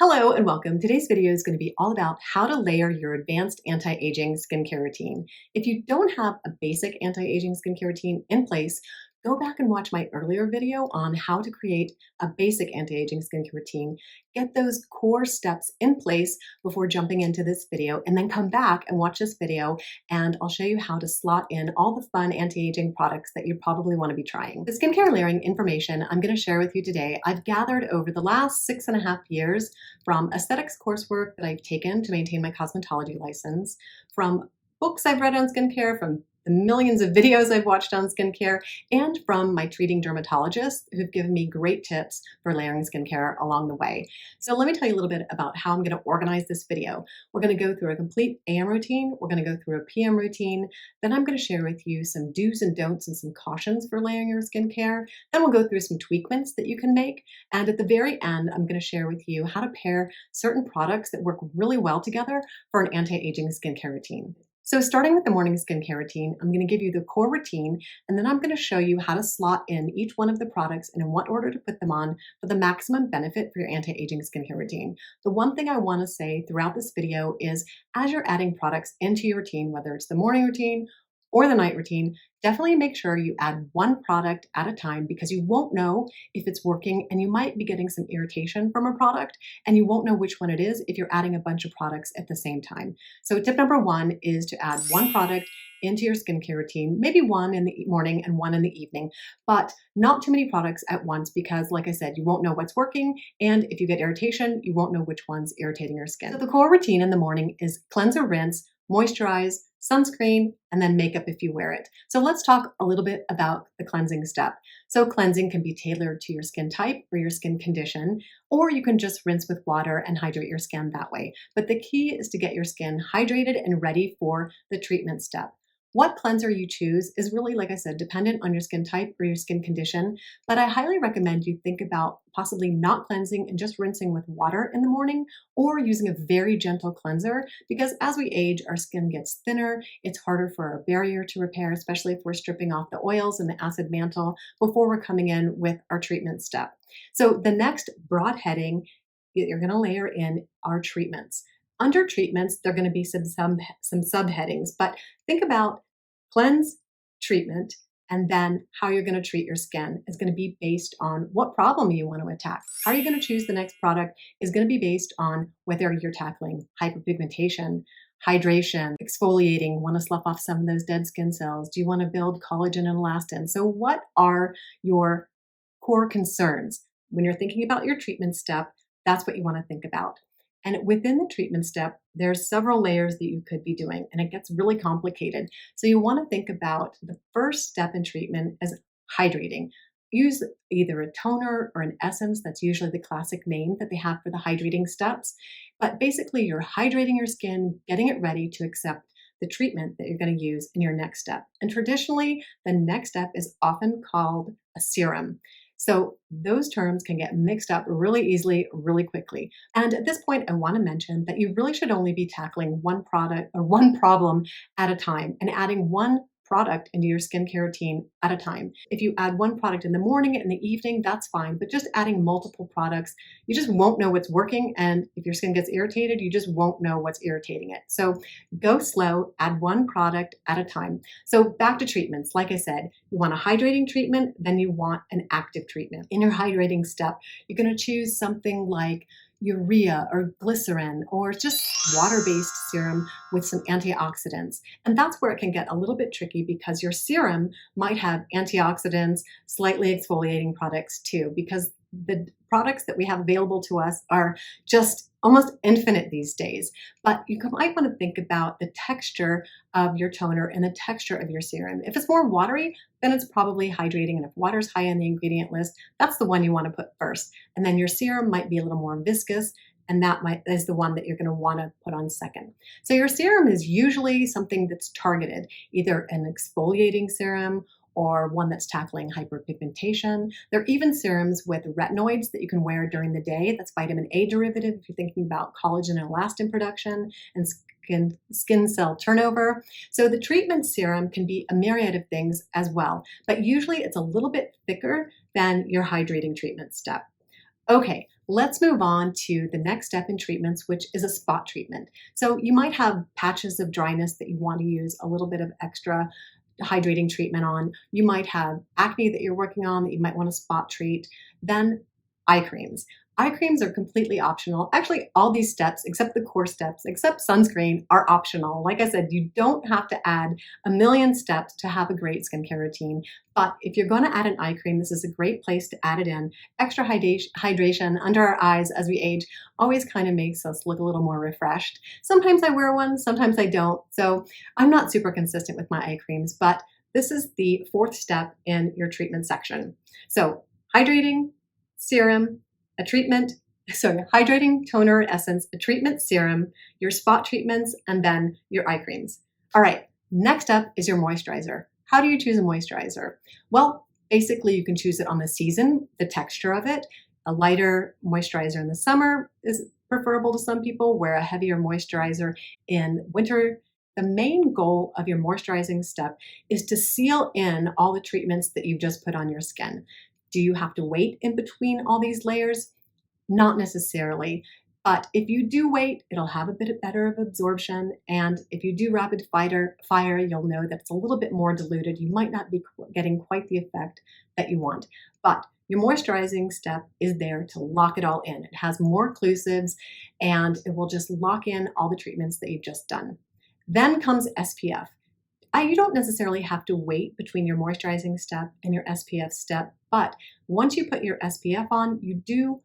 Hello and welcome. Today's video is going to be all about how to layer your advanced anti-aging skincare routine. If you don't have a basic anti-aging skincare routine in place, go back and watch my earlier video on how to create a basic anti-aging skincare routine. Get those core steps in place before jumping into this video, and then come back and watch this video and I'll show you how to slot in all the fun anti-aging products that you probably want to be trying. The skincare layering information I'm going to share with you today, I've gathered over the last 6.5 years from aesthetics coursework that I've taken to maintain my cosmetology license, from books I've read on skincare, from the millions of videos I've watched on skincare, and from my treating dermatologists who've given me great tips for layering skincare along the way. So let me tell you a little bit about how I'm going to organize this video. We're going to go through a complete AM routine, we're going to go through a PM routine, then I'm going to share with you some do's and don'ts and some cautions for layering your skincare, then we'll go through some tweakments that you can make, and at the very end I'm going to share with you how to pair certain products that work really well together for an anti-aging skincare routine. So starting with the morning skincare routine, I'm going to give you the core routine, and then I'm going to show you how to slot in each one of the products and in what order to put them on for the maximum benefit for your anti-aging skincare routine. The one thing I want to say throughout this video is as you're adding products into your routine, whether it's the morning routine or the night routine, definitely make sure you add one product at a time, because you won't know if it's working and you might be getting some irritation from a product and you won't know which one it is if you're adding a bunch of products at the same time. So tip number one is to add one product into your skincare routine, maybe one in the morning and one in the evening, but not too many products at once, because like I said, you won't know what's working, and if you get irritation, you won't know which one's irritating your skin. So the core routine in the morning is cleanse or rinse, moisturize, sunscreen, and then makeup if you wear it. So let's talk a little bit about the cleansing step. So cleansing can be tailored to your skin type or your skin condition, or you can just rinse with water and hydrate your skin that way. But the key is to get your skin hydrated and ready for the treatment step. What cleanser you choose is really, like I said, dependent on your skin type or your skin condition, but I highly recommend you think about possibly not cleansing and just rinsing with water in the morning, or using a very gentle cleanser, because as we age, our skin gets thinner, it's harder for our barrier to repair, especially if we're stripping off the oils and the acid mantle before we're coming in with our treatment step. So the next broad heading that you're going to layer in are treatments. Under treatments, there are going to be some subheadings, but think about cleanse, treatment, and then how you're going to treat your skin is going to be based on what problem you want to attack. How you're going to choose the next product is going to be based on whether you're tackling hyperpigmentation, hydration, exfoliating, want to slough off some of those dead skin cells. Do you want to build collagen and elastin? So what are your core concerns? When you're thinking about your treatment step, that's what you want to think about. And within the treatment step, there's several layers that you could be doing, and it gets really complicated. So you want to think about the first step in treatment as hydrating. Use either a toner or an essence. That's usually the classic name that they have for the hydrating steps. But basically, you're hydrating your skin, getting it ready to accept the treatment that you're going to use in your next step. And traditionally, the next step is often called a serum. So those terms can get mixed up really easily, really quickly. And at this point, I want to mention that you really should only be tackling one product or one problem at a time, and adding one product into your skincare routine at a time. If you add one product in the morning and the evening, that's fine, but just adding multiple products, you just won't know what's working, and if your skin gets irritated, you just won't know what's irritating it. So go slow, add one product at a time. So back to treatments. Like I said, you want a hydrating treatment, then you want an active treatment. In your hydrating step, you're going to choose something like urea or glycerin, or just water-based serum with some antioxidants. And that's where it can get a little bit tricky, because your serum might have antioxidants, slightly exfoliating products too, because the products that we have available to us are just almost infinite these days. But you might want to think about the texture of your toner and the texture of your serum. If it's more watery, then it's probably hydrating. And if water's high on the ingredient list, that's the one you want to put first. And then your serum might be a little more viscous, and that is the one that you're going to want to put on second. So your serum is usually something that's targeted, either an exfoliating serum or one that's tackling hyperpigmentation. There are even serums with retinoids that you can wear during the day. That's vitamin A derivative if you're thinking about collagen and elastin production and skin cell turnover. So the treatment serum can be a myriad of things as well, but usually it's a little bit thicker than your hydrating treatment step. Okay, let's move on to the next step in treatments, which is a spot treatment. So you might have patches of dryness that you want to use a little bit of extra hydrating treatment on. You might have acne that you're working on that you might want to spot treat. Then eye creams. Eye creams are completely optional. Actually, all these steps, except the core steps, except sunscreen, are optional. Like I said, you don't have to add a million steps to have a great skincare routine. But if you're going to add an eye cream, this is a great place to add it in. Extra hydration under our eyes as we age always kind of makes us look a little more refreshed. Sometimes I wear one, sometimes I don't. So I'm not super consistent with my eye creams, but this is the fourth step in your treatment section. So hydrating, serum, a treatment, hydrating, toner, essence, a treatment, serum, your spot treatments, and then your eye creams. All right, next up is your moisturizer. How do you choose a moisturizer? Well, basically you can choose it on the season, the texture of it. A lighter moisturizer in the summer is preferable to some people, where a heavier moisturizer in winter. The main goal of your moisturizing step is to seal in all the treatments that you've just put on your skin. Do you have to wait in between all these layers? Not necessarily. But if you do wait, it'll have a bit better of absorption. And if you do rapid fire, you'll know that it's a little bit more diluted. You might not be getting quite the effect that you want. But your moisturizing step is there to lock it all in. It has more occlusives and it will just lock in all the treatments that you've just done. Then comes SPF. You don't necessarily have to wait between your moisturizing step and your SPF step, but once you put your SPF on, you do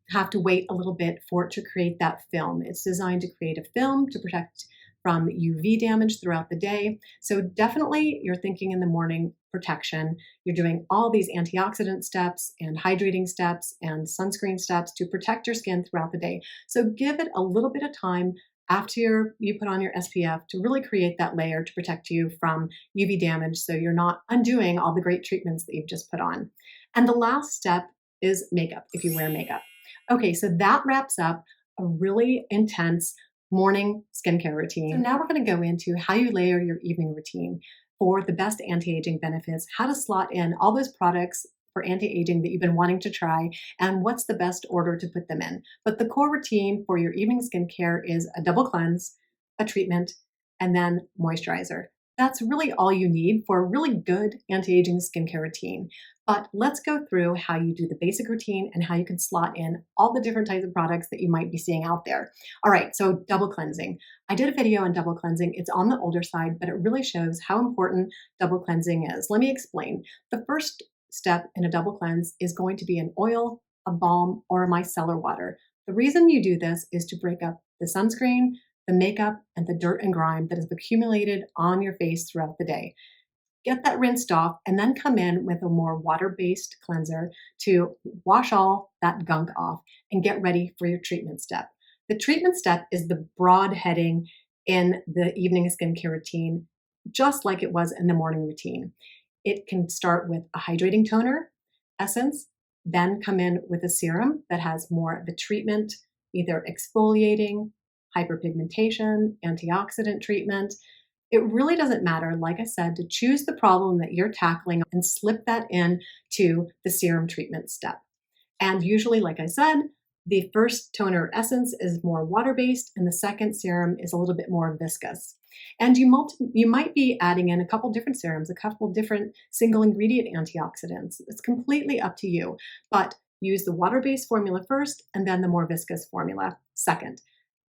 have to wait a little bit for it to create that film. It's designed to create a film to protect from UV damage throughout the day. So definitely you're thinking in the morning protection. You're doing all these antioxidant steps and hydrating steps and sunscreen steps to protect your skin throughout the day. So give it a little bit of time after you put on your SPF to really create that layer to protect you from UV damage, so you're not undoing all the great treatments that you've just put on. And the last step is makeup, if you wear makeup. Okay, so that wraps up a really intense morning skincare routine. So now we're going to go into how you layer your evening routine for the best anti-aging benefits, how to slot in all those products for anti-aging that you've been wanting to try, and what's the best order to put them in. But the core routine for your evening skincare is a double cleanse, a treatment, and then moisturizer. That's really all you need for a really good anti-aging skincare routine. But let's go through how you do the basic routine and how you can slot in all the different types of products that you might be seeing out there. All right, so double cleansing. I did a video on double cleansing. It's on the older side, but it really shows how important double cleansing is. Let me explain. The first step in a double cleanse is going to be an oil, a balm, or a micellar water. The reason you do this is to break up the sunscreen, the makeup, and the dirt and grime that has accumulated on your face throughout the day. Get that rinsed off and then come in with a more water-based cleanser to wash all that gunk off and get ready for your treatment step. The treatment step is the broad heading in the evening skincare routine, just like it was in the morning routine. It can start with a hydrating toner, essence, then come in with a serum that has more of the treatment, either exfoliating, hyperpigmentation, antioxidant treatment. It really doesn't matter, like I said, to choose the problem that you're tackling and slip that in to the serum treatment step. And usually, like I said, the first toner essence is more water-based and the second serum is a little bit more viscous. And you might be adding in a couple different serums, a couple different single ingredient antioxidants. It's completely up to you, but use the water-based formula first and then the more viscous formula second.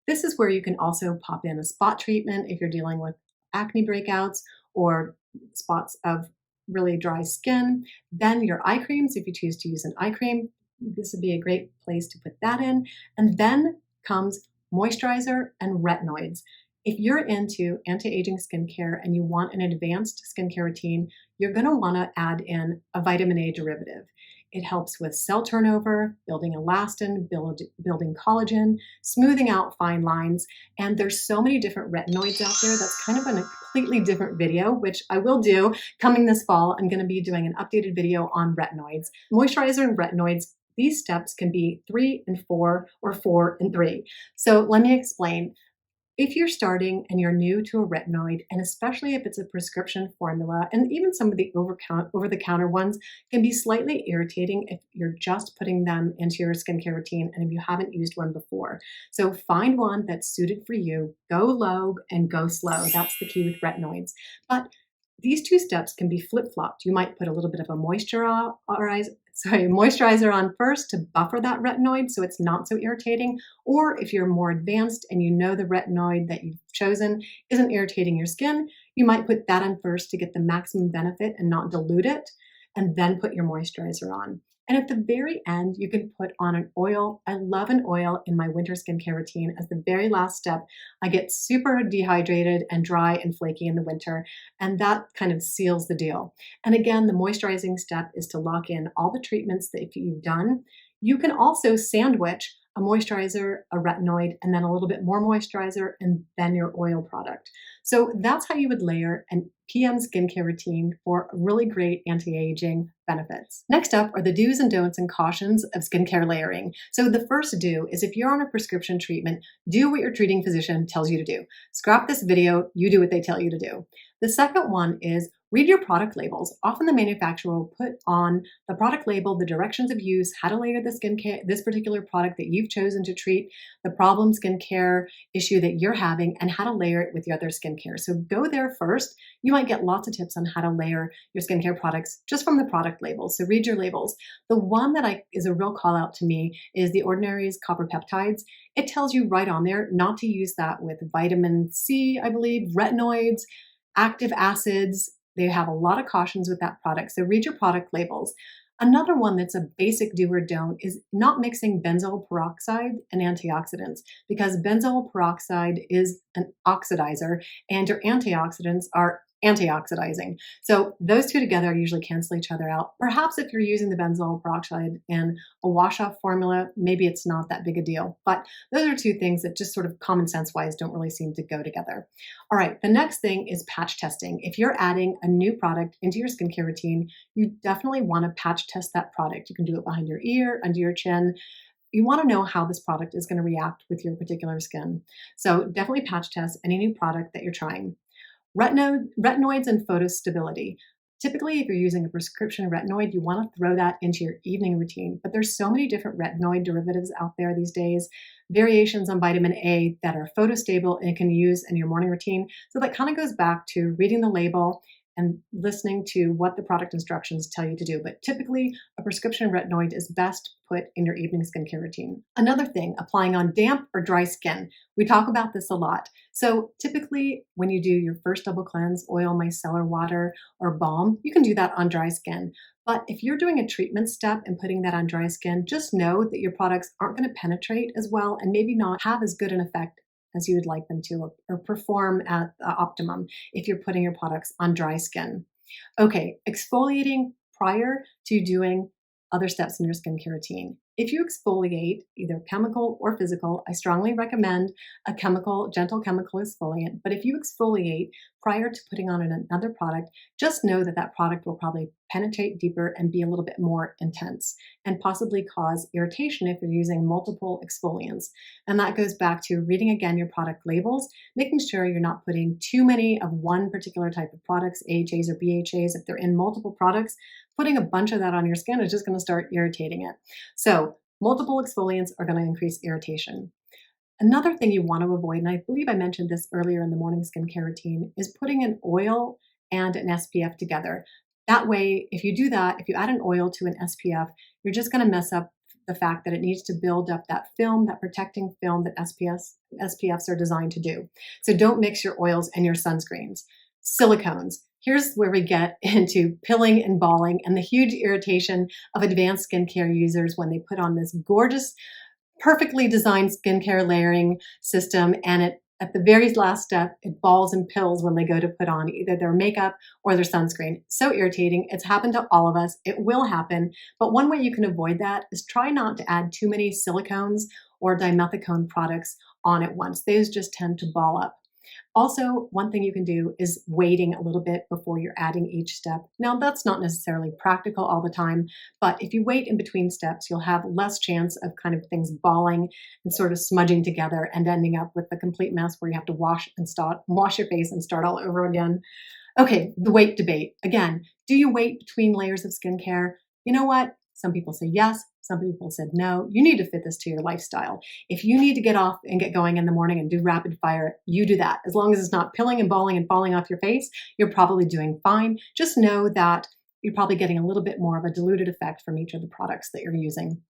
This is where you can also pop in a spot treatment if you're dealing with acne breakouts or spots of really dry skin. Then your eye creams, if you choose to use an eye cream, this would be a great place to put that in. And then comes moisturizer and retinoids. If you're into anti-aging skincare and you want an advanced skincare routine, you're going to want to add in a vitamin A derivative. It helps with cell turnover, building elastin, building collagen, smoothing out fine lines. And there's so many different retinoids out there. That's kind of a completely different video, which I will do coming this fall. I'm going to be doing an updated video on retinoids. Moisturizer and retinoids, these steps can be 3 and 4 or 4 and 3. So let me explain. If you're starting and you're new to a retinoid, and especially if it's a prescription formula, and even some of the over-the-counter ones can be slightly irritating if you're just putting them into your skincare routine and if you haven't used one before. So find one that's suited for you. Go low and go slow. That's the key with retinoids. But these two steps can be flip-flopped. You might put a little bit of a moisturizer on first to buffer that retinoid so it's not so irritating. Or if you're more advanced and you know the retinoid that you've chosen isn't irritating your skin, you might put that on first to get the maximum benefit and not dilute it, and then put your moisturizer on. And at the very end, you can put on an oil. I love an oil in my winter skincare routine as the very last step. I get super dehydrated and dry and flaky in the winter, and that kind of seals the deal. And again, the moisturizing step is to lock in all the treatments that if you've done. You can also sandwich a moisturizer, a retinoid, and then a little bit more moisturizer, and then your oil product. So that's how you would layer an PM skincare routine for really great anti-aging benefits. Next up are the do's and don'ts and cautions of skincare layering. So the first do is if you're on a prescription treatment, do what your treating physician tells you to do. Scrap this video, you do what they tell you to do. The second one is read your product labels. Often the manufacturer will put on the product label the directions of use, how to layer the skincare, this particular product that you've chosen to treat the problem skincare issue that you're having, and how to layer it with your other skincare. So go there first. You might get lots of tips on how to layer your skincare products just from the product labels. So read your labels. The one that is a real call out to me is the Ordinary's copper peptides. It tells you right on there not to use that with vitamin C, I believe, retinoids, active acids. They have a lot of cautions with that product. So read your product labels. Another one that's a basic do or don't is not mixing benzoyl peroxide and antioxidants, because benzoyl peroxide is an oxidizer and your antioxidants are antioxidizing. So those two together usually cancel each other out. Perhaps if you're using the benzoyl peroxide in a wash-off formula, maybe it's not that big a deal. But those are two things that just sort of common sense-wise don't really seem to go together. All right, the next thing is patch testing. If you're adding a new product into your skincare routine, you definitely want to patch test that product. You can do it behind your ear, under your chin. You want to know how this product is going to react with your particular skin. So definitely patch test any new product that you're trying. Retinoids and photostability. Typically, if you're using a prescription retinoid, you want to throw that into your evening routine. But there's so many different retinoid derivatives out there these days, variations on vitamin A that are photostable and can use in your morning routine. So that kind of goes back to reading the label and listening to what the product instructions tell you to do. But typically, a prescription retinoid is best put in your evening skincare routine. Another thing, applying on damp or dry skin. We talk about this a lot. So typically, when you do your first double cleanse, oil, micellar water, or balm, you can do that on dry skin. But if you're doing a treatment step and putting that on dry skin, just know that your products aren't going to penetrate as well and maybe not have as good an effect as you would like them to, or perform at the optimum if you're putting your products on dry skin. Okay, exfoliating prior to doing other steps in your skincare routine. If you exfoliate, either chemical or physical, I strongly recommend a gentle chemical exfoliant. But if you exfoliate prior to putting on another product, just know that that product will probably penetrate deeper and be a little bit more intense and possibly cause irritation if you're using multiple exfoliants. And that goes back to reading again your product labels, making sure you're not putting too many of one particular type of products, AHAs or BHAs. If they're in multiple products, putting a bunch of that on your skin is just going to start irritating it. So multiple exfoliants are going to increase irritation. Another thing you want to avoid, and I believe I mentioned this earlier in the morning skincare routine, is putting an oil and an SPF together. That way, if you do that, if you add an oil to an SPF, you're just going to mess up the fact that it needs to build up that film, that protecting film that SPFs are designed to do. So don't mix your oils and your sunscreens. Silicones. Here's where we get into pilling and balling and the huge irritation of advanced skincare users when they put on this gorgeous, perfectly designed skincare layering system, and at the very last step, it balls and pills when they go to put on either their makeup or their sunscreen. So irritating. It's happened to all of us. It will happen. But one way you can avoid that is try not to add too many silicones or dimethicone products on at once. Those just tend to ball up. Also, one thing you can do is waiting a little bit before you're adding each step. Now, that's not necessarily practical all the time, but if you wait in between steps, you'll have less chance of kind of things balling and sort of smudging together and ending up with a complete mess where you have to wash your face and start all over again. Okay, the weight debate. Again, do you wait between layers of skincare? You know what? Some people say yes, some people said no. You need to fit this to your lifestyle. If you need to get off and get going in the morning and do rapid fire, you do that. As long as it's not pilling and balling and falling off your face, you're probably doing fine. Just know that you're probably getting a little bit more of a diluted effect from each of the products that you're using.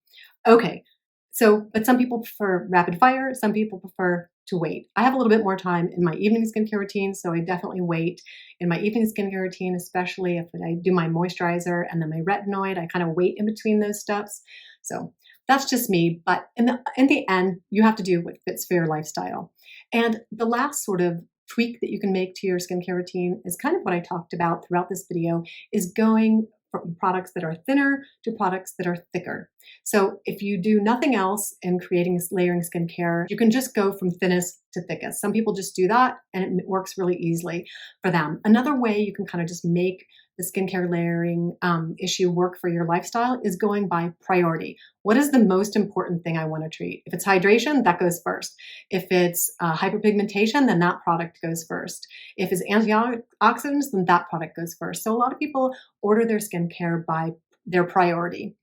Okay, so, but some people prefer rapid fire, some people prefer to wait. I have a little bit more time in my evening skincare routine, so I definitely wait in my evening skincare routine, especially if I do my moisturizer and then my retinoid. I kind of wait in between those steps. So that's just me, but in the end, you have to do what fits for your lifestyle. And the last sort of tweak that you can make to your skincare routine is kind of what I talked about throughout this video, is going from products that are thinner to products that are thicker. So if you do nothing else in creating layering skincare, you can just go from thinnest to thickest. Some people just do that and it works really easily for them. Another way you can kind of just make the skincare layering issue work for your lifestyle is going by priority. What is the most important thing I want to treat? If it's hydration, that goes first. If it's hyperpigmentation, then that product goes first. If it's antioxidants, then that product goes first. So a lot of people order their skincare by their priority.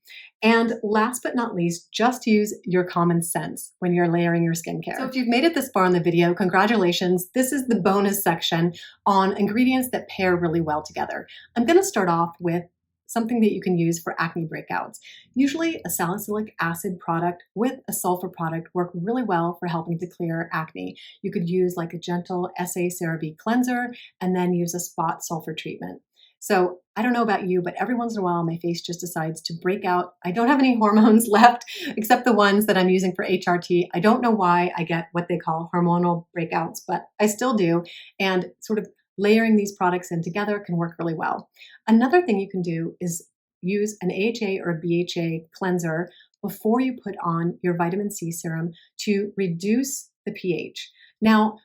And last but not least, just use your common sense when you're layering your skincare. So if you've made it this far in the video, congratulations. This is the bonus section on ingredients that pair really well together. I'm going to start off with something that you can use for acne breakouts. Usually a salicylic acid product with a sulfur product work really well for helping to clear acne. You could use like a gentle CeraVe cleanser and then use a spot sulfur treatment. So I don't know about you, but every once in a while my face just decides to break out. I don't have any hormones left except the ones that I'm using for HRT. I don't know why I get what they call hormonal breakouts, but I still do. And sort of layering these products in together can work really well. Another thing you can do is use an AHA or a BHA cleanser before you put on your vitamin C serum to reduce the pH. Now,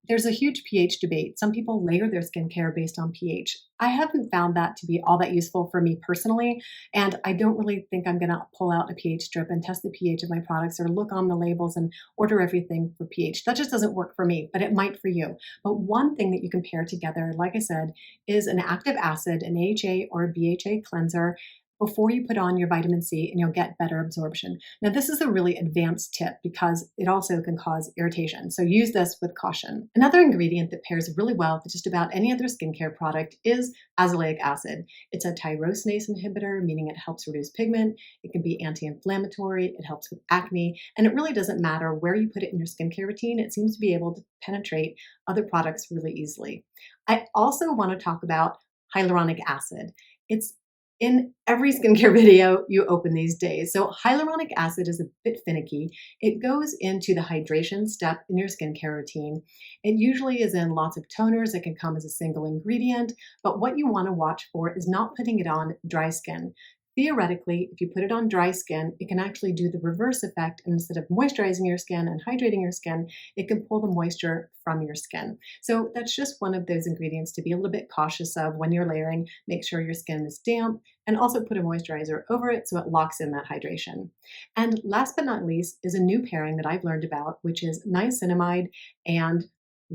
there's a huge pH debate. Some people layer their skincare based on pH. I haven't found that to be all that useful for me personally, and I don't really think I'm going to pull out a pH strip and test the pH of my products or look on the labels and order everything for pH. That just doesn't work for me, but it might for you. But one thing that you can pair together, like I said, is an active acid, an AHA or a BHA cleanser, before you put on your vitamin C, and you'll get better absorption. Now, this is a really advanced tip because it also can cause irritation, so use this with caution. Another ingredient that pairs really well with just about any other skincare product is azelaic acid. It's a tyrosinase inhibitor, meaning it helps reduce pigment. It can be anti-inflammatory, it helps with acne, and it really doesn't matter where you put it in your skincare routine. It seems to be able to penetrate other products really easily. I also want to talk about hyaluronic acid. It's in every skincare video you open these days. So hyaluronic acid is a bit finicky. It goes into the hydration step in your skincare routine. It usually is in lots of toners. It can come as a single ingredient, but what you want to watch for is not putting it on dry skin. Theoretically, if you put it on dry skin, it can actually do the reverse effect. And instead of moisturizing your skin and hydrating your skin, it can pull the moisture from your skin. So that's just one of those ingredients to be a little bit cautious of when you're layering. Make sure your skin is damp and also put a moisturizer over it so it locks in that hydration. And last but not least is a new pairing that I've learned about, which is niacinamide and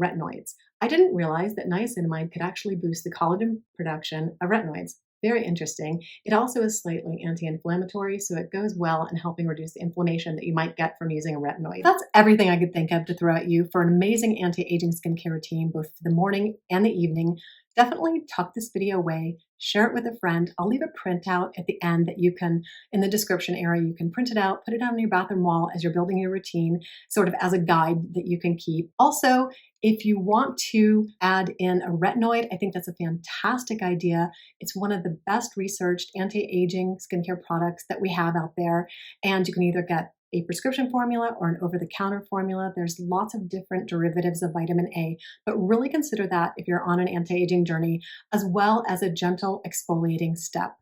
retinoids. I didn't realize that niacinamide could actually boost the collagen production of retinoids. Very interesting. It also is slightly anti-inflammatory, so it goes well in helping reduce the inflammation that you might get from using a retinoid. That's everything I could think of to throw at you for an amazing anti-aging skincare routine, both for the morning and the evening. Definitely tuck this video away, share it with a friend. I'll leave a printout at the end that you can, in the description area, you can print it out, put it on your bathroom wall as you're building your routine, sort of as a guide that you can keep. Also, if you want to add in a retinoid, I think that's a fantastic idea. It's one of the best researched anti-aging skincare products that we have out there. And you can either get a prescription formula or an over-the-counter formula. There's lots of different derivatives of vitamin A, but really consider that if you're on an anti-aging journey, as well as a gentle exfoliating step.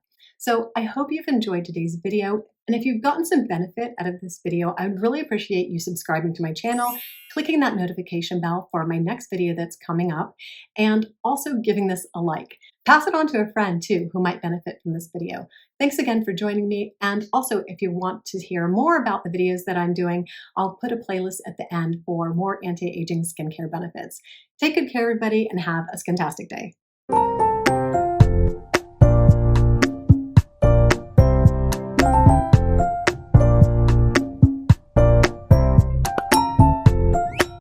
So I hope you've enjoyed today's video. And if you've gotten some benefit out of this video, I would really appreciate you subscribing to my channel, clicking that notification bell for my next video that's coming up, and also giving this a like. Pass it on to a friend too who might benefit from this video. Thanks again for joining me. And also, if you want to hear more about the videos that I'm doing, I'll put a playlist at the end for more anti-aging skincare benefits. Take good care, everybody, and have a skintastic day.